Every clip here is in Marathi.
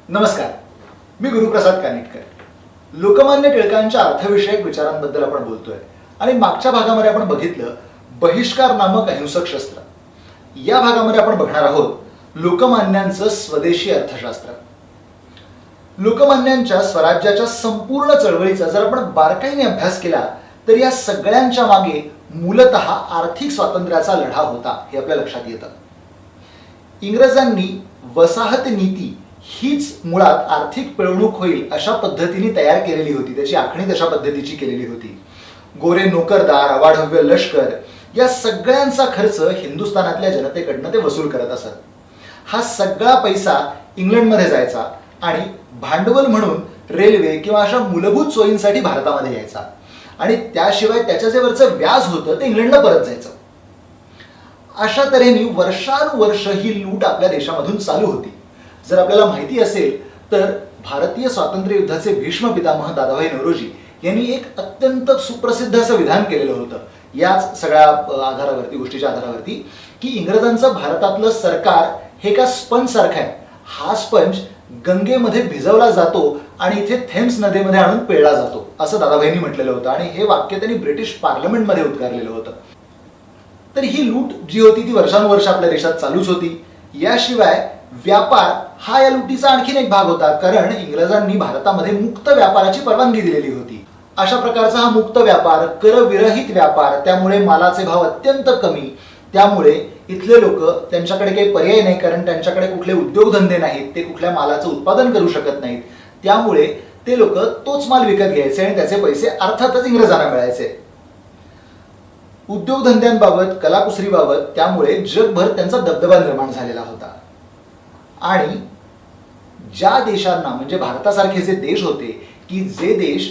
नमस्कार, मी गुरुप्रसाद कानिटकर. लोकमान्य टिळकांच्या अर्थविषयक विचारांबद्दल आपण बोलतोय आणि मागच्या भागामध्ये आपण बघितलं बहिष्कार नामक अहिंसक शस्त्र. या भागामध्ये आपण बघणार आहोत लोकमान्यांचं स्वदेशी अर्थशास्त्र. लोकमान्यांच्या स्वराज्याच्या संपूर्ण चळवळीचा जर आपण बारकाईने अभ्यास केला तर या सगळ्यांच्या मागे मूलतः आर्थिक स्वातंत्र्याचा लढा होता हे आपल्या लक्षात येतं. इंग्रजांनी वसाहत नीती हीच मुळात आर्थिक पिळवणूक होईल अशा पद्धतीने तयार केलेली होती, त्याची आखणी तशा पद्धतीची केलेली होती. गोरे नोकरदार, अवाढव्य लष्कर या सगळ्यांचा खर्च हिंदुस्थानातल्या जनतेकडनं ते वसूल करत असत. हा सगळा पैसा इंग्लंडमध्ये जायचा आणि भांडवल म्हणून रेल्वे किंवा अशा मूलभूत सोयींसाठी भारतामध्ये यायचा आणि त्याशिवाय त्याच्या जे वरचं व्याज होतं ते इंग्लंडला परत जायचं. अशा तऱ्हेने वर्षानुवर्ष ही लूट आपल्या देशामधून चालू होती. जर आपल्याला माहिती असेल तर भारतीय स्वातंत्र्य युद्धाचे भीष्म पितामह दादाभाई नौरोजी यांनी एक अत्यंत सुप्रसिद्ध असं विधान केलेलं होतं याच सगळ्या आधारावरती, गोष्टीच्या आधारावरती, की इंग्रजांचं भारतातलं सरकार हे एका स्पंज सारखं आहे. हा स्पंज गंगेमध्ये भिजवला जातो आणि इथे थेम्स नदीमध्ये आणून पिळला जातो असं दादाभाईंनी म्हटलेलं होतं आणि हे वाक्य त्यांनी ब्रिटिश पार्लमेंटमध्ये उद्गारलेलं होतं. तर ही लूट जी होती ती वर्षानुवर्ष आपल्या देशात चालूच होती. याशिवाय व्यापार हा या लुटीचा आणखीन एक भाग होता, कारण इंग्रजांनी भारतामध्ये मुक्त व्यापाराची परवानगी दिलेली होती. अशा प्रकारचा हा मुक्त व्यापार, करविरहित व्यापार, त्यामुळे मालाचे भाव अत्यंत कमी. त्यामुळे इथले लोक, त्यांच्याकडे काही पर्याय नाही, कारण त्यांच्याकडे कुठले उद्योगधंदे नाहीत, ते कुठल्या मालाचं उत्पादन करू शकत नाहीत. त्यामुळे ते लोक तोच माल विकत घ्यायचे आणि त्याचे पैसे अर्थातच इंग्रजांना मिळायचे. उद्योगधंद्यांबाबत, कलाकुसरीबाबत त्यामुळे जगभर त्यांचा दबदबा निर्माण झालेला होता. आणि ज्या देशांना, म्हणजे भारतासारखे जे देश होते, की जे देश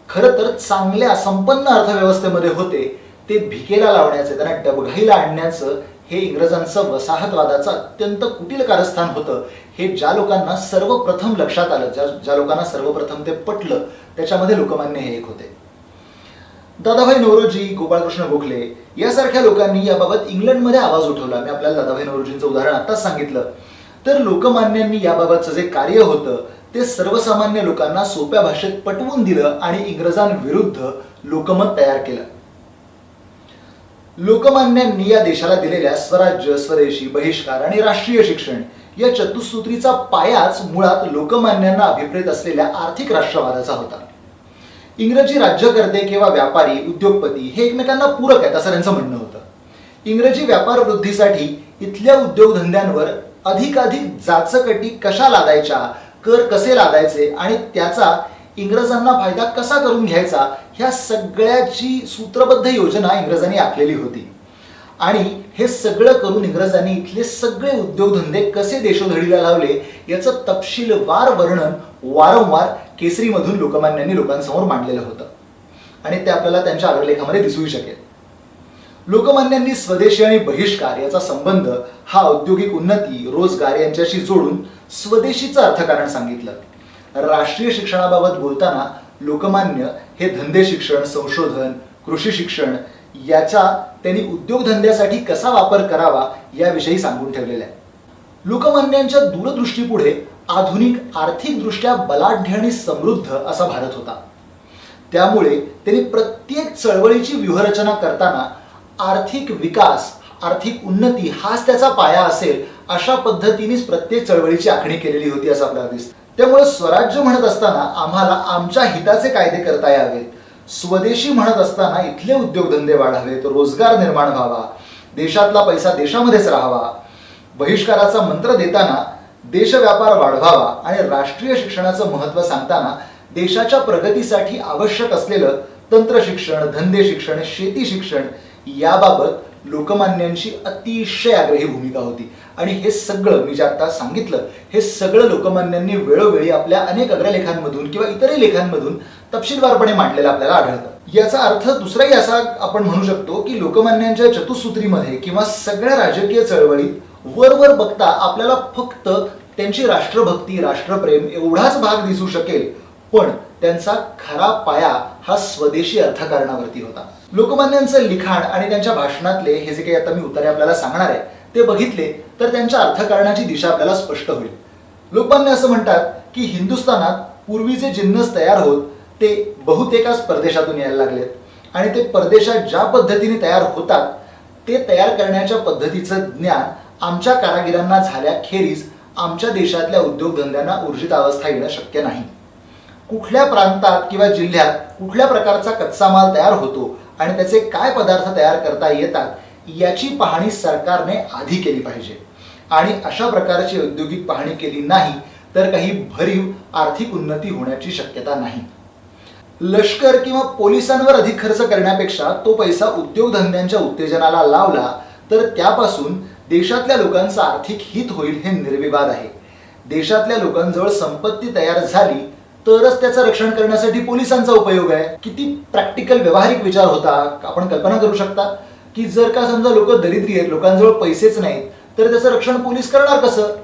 खरं तर चांगल्या संपन्न अर्थव्यवस्थेमध्ये होते, ते भिकेला लावण्याचे, त्यांना डबघाईला आणण्याचं हे इंग्रजांचं वसाहतवादाचं अत्यंत कुटील कारस्थान होतं. हे ज्या लोकांना सर्वप्रथम लक्षात आलं, ज्या लोकांना सर्वप्रथम ते पटलं, त्याच्यामध्ये लोकमान्य हे एक होते. दादाभाई नौरोजी, गोपाळकृष्ण गोखले यासारख्या लोकांनी याबाबत इंग्लंडमध्ये आवाज उठवला. मी आपल्याला दादाभाई नौरोजींचं उदाहरण आताच सांगितलं. तर लोकमान्यांनी याबाबतचं जे कार्य होतं ते सर्वसामान्य लोकांना सोप्या भाषेत पटवून दिलं आणि इंग्रजांविरुद्ध लोकमत तयार केलं. लोकमान्यांनी या देशाला दिलेल्या स्वराज्य, स्वदेशी, बहिष्कार आणि राष्ट्रीय शिक्षण या चतुसूत्रीचा पायाच मुळात लोकमान्यांना अभिप्रेत असलेल्या आर्थिक राष्ट्रवादाचा होता. इंग्रजी राज्यकर्ते किंवा व्यापारी, उद्योगपती हे एकमेकांना पूरक आहेत असं त्यांचं म्हणणं होतं. इंग्रजी व्यापार वृद्धीसाठी इथल्या उद्योगधंद्यांवर अधिकाधिक जाचकटी कशा लादायच्या, कर कसे लादायचे आणि त्याचा इंग्रजांना फायदा कसा करून घ्यायचा, ह्या सगळ्याची सूत्रबद्ध योजना इंग्रजांनी आखलेली होती. आणि हे सगळं करून इंग्रजांनी इथले सगळे उद्योगधंदे कसे देशोधडीला लावले याचं तपशीलवार वर्णन वारंवार केसरीमधून लोकमान्यांनी लोकांसमोर मांडलेलं होतं आणि ते आपल्याला त्यांच्या अग्रलेखामध्ये दिसूही शकेल. लोकमान्यांनी स्वदेशी आणि बहिष्कार याचा संबंध हा औद्योगिक उन्नती, रोजगार यांच्याशी जोडून स्वदेशीचं अर्थकारण सांगितलं. राष्ट्रीय शिक्षणाबाबत बोलताना लोकमान्य हे धंदे शिक्षण, संशोधन, कृषी शिक्षण याचा त्यांनी उद्योगधंद्यासाठी कसा वापर करावा याविषयी सांगून ठेवलेला आहे. लोकमान्यांच्या दूरदृष्टीपुढे आधुनिक, आर्थिकदृष्ट्या बलाढ्य आणि समृद्ध असा भारत होता. त्यामुळे त्यांनी प्रत्येक चळवळीची व्यूहरचना करताना आर्थिक विकास, आर्थिक उन्नती हाच त्याचा पाया असेल अशा पद्धतीनेच प्रत्येक चळवळीची आखणी केलेली होती असं आपल्याला दिसतं. त्यामुळे स्वराज्य म्हणत असताना आम्हाला आमच्या हिताचे कायदे करता यावेत, स्वदेशी म्हणत असताना इथले उद्योगधंदे वाढावेत, रोजगार निर्माण व्हावा, देशातला पैसा देशामध्येच राहावा, बहिष्काराचा मंत्र देताना देश व्यापार वाढवावा आणि राष्ट्रीय शिक्षणाचं महत्त्व सांगताना देशाच्या प्रगतीसाठी आवश्यक असलेलं तंत्र शिक्षण, धंदे शिक्षण, शेती शिक्षण याबाबत लोकमान्यांची अतिशय आग्रही भूमिका होती. आणि हे सगळं मी जे आता सांगितलं हे सगळं लोकमान्यांनी वेळोवेळी आपल्या अनेक अग्रलेखांमधून किंवा इतरही लेखांमधून तपशीलवारपणे मांडलेलं आपल्याला आढळतं. याचा अर्थ दुसराही असा आपण म्हणू शकतो की लोकमान्यांच्या चतुसूत्रीमध्ये किंवा सगळ्या राजकीय चळवळीत वरवर बघता आपल्याला फक्त त्यांची राष्ट्रभक्ती, राष्ट्रप्रेम एवढाच भाग दिसू शकेल, पण त्यांचा खरा पाया हा स्वदेशी अर्थकारणावरती होता. लोकमान्यांचं लिखाण आणि त्यांच्या भाषणातले हे जे काही आता मी उत्तरे आपल्याला सांगणार आहे ते बघितले तर त्यांच्या अर्थकारणाची दिशा आपल्याला स्पष्ट होईल. लोकमान्य असं म्हणतात की हिंदुस्थानात पूर्वी जे जिन्नस तयार होत ते बहुतेकच परदेशातून यायला लागलेत आणि ते परदेशात ज्या पद्धतीने तयार होतात ते तयार करण्याच्या पद्धतीचं ज्ञान आमच्या कारागिरांना झाल्याखेरीज आमच्या देशातल्या उद्योगधंद्यांना ऊर्जित अवस्था येणं शक्य नाही. कुठल्या प्रांतात किंवा जिल्ह्यात कुठल्या प्रकारचा कच्चा माल तयार होतो आणि त्याचे काय पदार्थ तयार करता येतात याची पाहणी सरकारने आधी केली पाहिजे आणि अशा प्रकारची औद्योगिक पाहणी केली नाही तर काही भरीव आर्थिक उन्नती होण्याची शक्यता नाही. लष्कर किंवा पोलिसांवर अधिक खर्च करण्यापेक्षा तो पैसा उद्योगधंद्यांच्या उत्तेजनाला लावला तर त्यापासून देशातल्या लोकांचं आर्थिक हित होईल हे निर्विवाद आहे. देशातल्या लोकांजवळ संपत्ती तयार झाली तरच त्याचं रक्षण करण्यासाठी पोलिसांचा उपयोग आहे. किती प्रॅक्टिकल व्यावहारिक विचार होता. आपण कल्पना करू शकता की जर का समजा लोक दरिद्री आहेत, लोकांजवळ पैसेच नाहीत, तर त्याचं रक्षण पोलीस करणार कसं?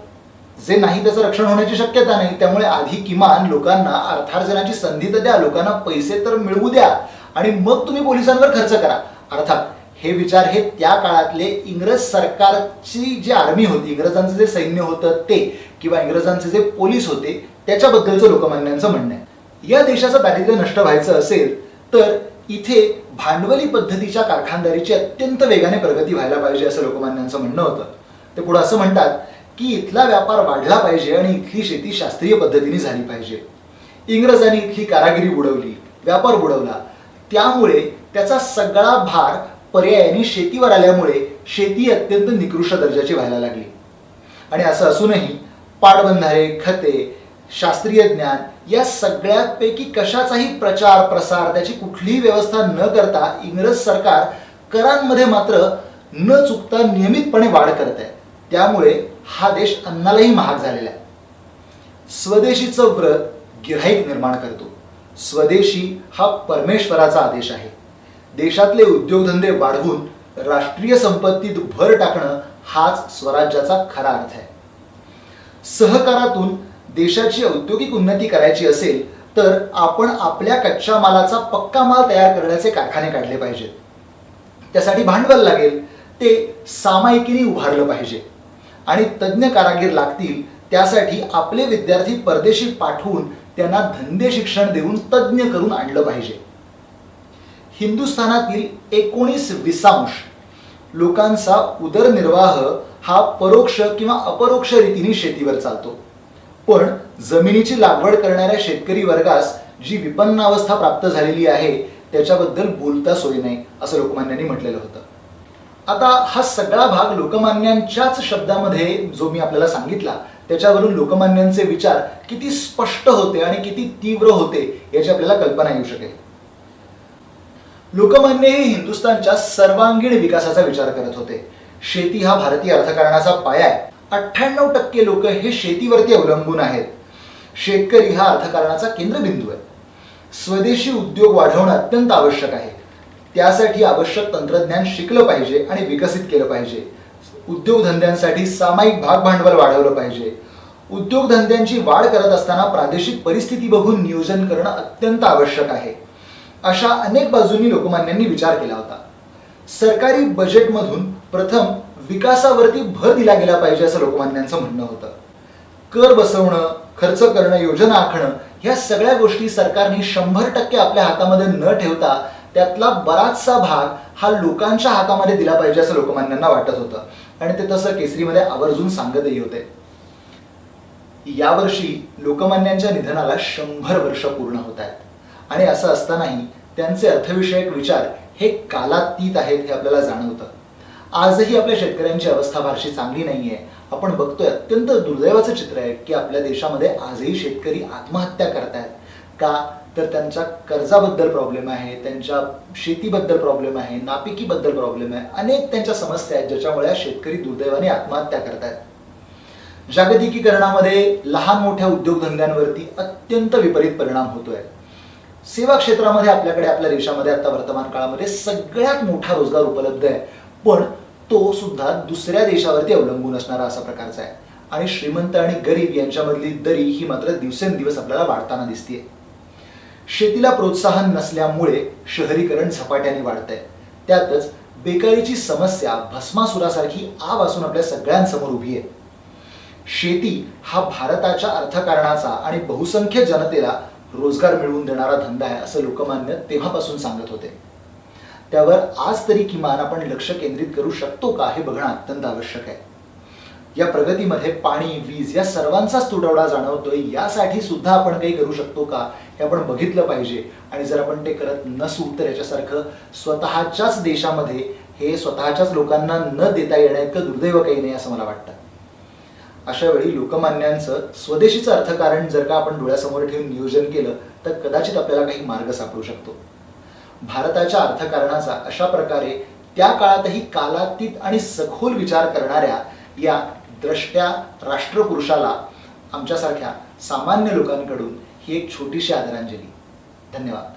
जे नाही त्याचं रक्षण होण्याची शक्यता नाही. त्यामुळे आधी किमान लोकांना अर्थार्जनाची संधी तर द्या, लोकांना पैसे तर मिळवू द्या आणि मग तुम्ही पोलिसांवर खर्च करा. अर्थात हे विचार हे त्या काळातले इंग्रज सरकारची जी आर्मी होती, इंग्रजांचं जे सैन्य होतं ते किंवा इंग्रजांचे जे पोलीस होते त्याच्याबद्दलचं लोकमान्यांचं म्हणणं आहे. या देशाचं दारिद्र्य नष्ट व्हायचं असेल तर इथे भांडवली पद्धतीच्या कारखानदारीची अत्यंत वेगाने प्रगती व्हायला पाहिजे असं लोकमान्यांचं म्हणणं होतं. ते पुढे असं म्हणतात की इथला व्यापार वाढला पाहिजे आणि इथली शेती शास्त्रीय पद्धतीने झाली पाहिजे. इंग्रजांनी इथली कारागिरी बुडवली, व्यापार बुडवला, त्यामुळे त्याचा सगळा भार पर्यायाने शेतीवर आल्यामुळे शेती अत्यंत निकृष्ट दर्जाची व्हायला लागली. आणि असं असूनही पाटबंधारे, खते, शास्त्रीय ज्ञान या सगळ्यापैकी कशाचाही प्रचार प्रसार त्याची कुठलीही व्यवस्था न करता इंग्रज सरकार करांमध्ये मात्र न चुकता नियमितपणे वाढ करत आहे. त्यामुळे हा देश अन्नालाही महाग झालेला आहे. स्वदेशीचं व्रत गिऱ्हाईक निर्माण करतो. स्वदेशी हा परमेश्वराचा आदेश आहे. देशातले उद्योगधंदे वाढवून राष्ट्रीय संपत्तीत भर टाकणं हाच स्वराज्याचा खरा अर्थ आहे. सहकारातून देशाची औद्योगिक उन्नती करायची असेल तर आपण आपल्या कच्च्या मालाचा पक्का माल तयार करण्याचे कारखाने काढले पाहिजेत. त्यासाठी भांडवल लागेल, ते सामायिकीने उभारलं पाहिजे आणि तज्ज्ञ कारागीर लागतील. त्यासाठी आपले विद्यार्थी परदेशी पाठवून त्यांना धंदे शिक्षण देऊन तज्ज्ञ करून आणलं पाहिजे. हिंदुस्थानातील 19% लोकांचा उदरनिर्वाह हा परोक्ष किंवा अपरोक्ष रीतीने शेतीवर चालतो. पण जमिनीची लागवड करणाऱ्या शेतकरी वर्गास जी विपन्नावस्था प्राप्त झालेली आहे त्याच्याबद्दल बोलता सोय नाही असं लोकमान्यांनी म्हटलेलं होतं. आता हा सगळा भाग लोकमान्यांच्याच शब्दामध्ये जो मी आपल्याला सांगितला त्याच्यावरून लोकमान्यांचे विचार किती स्पष्ट होते आणि किती तीव्र होते याची आपल्याला कल्पना येऊ शकेल. लोकमान्य हे हिंदुस्थानच्या सर्वांगीण विकासाचा विचार करत होते. शेती हा भारतीय अर्थकारणाचा पाया आहे. 98% लोक हे शेतीवरती अवलंबून आहेत. शेतकरी हा अर्थकारणाचा केंद्रबिंदू आहे. स्वदेशी उद्योग वाढवणं अत्यंत आवश्यक आहे. त्यासाठी आवश्यक तंत्रज्ञान शिकलं पाहिजे आणि विकसित केलं पाहिजे. उद्योगधंद्यांसाठी सामायिक भागभांडवल वाढवलं पाहिजे. उद्योगधंद्यांची वाढ करत असताना प्रादेशिक परिस्थिती बघून नियोजन करणं अत्यंत आवश्यक आहे. अशा अनेक बाजूंनी लोकमान्यांनी विचार केला होता. सरकारी बजेटमधून प्रथम विकासावरती भर दिला गेला पाहिजे असं लोकमान्यांचं म्हणणं होतं. कर बसवणं, खर्च करणं, योजना आखणं ह्या सगळ्या गोष्टी सरकारने 100% आपल्या हातामध्ये न ठेवता त्यातला बराचसा भाग हा लोकांच्या हातामध्ये दिला पाहिजे असं लोकमान्यांना वाटत होतं आणि ते तसं केसरीमध्ये आवर्जून सांगतही होते. यावर्षी लोकमान्यांच्या निधनाला 100 वर्ष पूर्ण होत आहेत आणि असं असतानाही त्यांचे अर्थविषयक विचार हे कालातीत आहेत हे आपल्याला जाणवतं. आजही आपल्या शेतकऱ्यांची अवस्था फारशी चांगली नाहीये. आपण बघतोय अत्यंत दुर्दैवाचं चित्र आहे की आपल्या देशामध्ये आजही शेतकरी आत्महत्या करतायत. का तर त्यांच्या कर्जाबद्दल प्रॉब्लेम आहे, त्यांच्या शेतीबद्दल प्रॉब्लेम आहे, नापिकीबद्दल प्रॉब्लेम आहे. अनेक त्यांच्या समस्या आहेत ज्याच्यामुळे शेतकरी दुर्दैवाने आत्महत्या करतायत. जागतिकीकरणामध्ये लहान मोठ्या उद्योगधंद्यांवरती अत्यंत विपरीत परिणाम होतोय. सेवा क्षेत्रामध्ये आपल्याकडे आपल्या देशामध्ये आता वर्तमान काळामध्ये सगळ्यात मोठा रोजगार उपलब्ध आहे, पण तो सुद्धा दुसऱ्या देशावरती अवलंबून असणारा असा प्रकारचा आहे आणि श्रीमंत आणि गरीब यांच्यामधली दरी ही मात्र दिवसेंदिवस आपल्याला वाढताना दिसतेय. शेतीला प्रोत्साहन नसल्यामुळे शहरीकरण झपाट्याने वाढतंय. त्यातच बेकारीची समस्या भस्मासुरासारखी आव असून आपल्या सगळ्यांसमोर उभी आहे. शेती हा भारताच्या अर्थकारणाचा आणि बहुसंख्य जनतेला रोजगार मिळवून देणारा धंदा आहे असं लोकमान्य तेव्हापासून सांगत होते. त्यावर आज तरी किमान आपण लक्ष केंद्रित करू शकतो का हे बघणं अत्यंत आवश्यक आहे. या प्रगतीमध्ये पाणी, वीज या सर्वांचाच तुटवडा जाणवतोय. यासाठी सुद्धा आपण काही करू शकतो का हे आपण बघितलं पाहिजे. आणि जर आपण ते करत नसू तर याच्यासारखं स्वतःच्याच देशामध्ये हे स्वतःच्याच लोकांना न देता येण्या इतकं दुर्दैव काही नाही असं मला वाटतं. अशा वेळी लोकमान्यांचं स्वदेशीचं अर्थकारण जर का आपण डोळ्यासमोर ठेवून नियोजन केलं तर कदाचित आपल्याला काही मार्ग सापडू शकतो. भारताच्या अर्थकारणाचा अशा प्रकारे त्या काळातही कालातीत आणि सखोल विचार करणाऱ्या या द्रष्ट्या राष्ट्रपुरुषाला आमच्यासारख्या सामान्य लोकांकडून ही एक छोटीशी आदरांजली. धन्यवाद.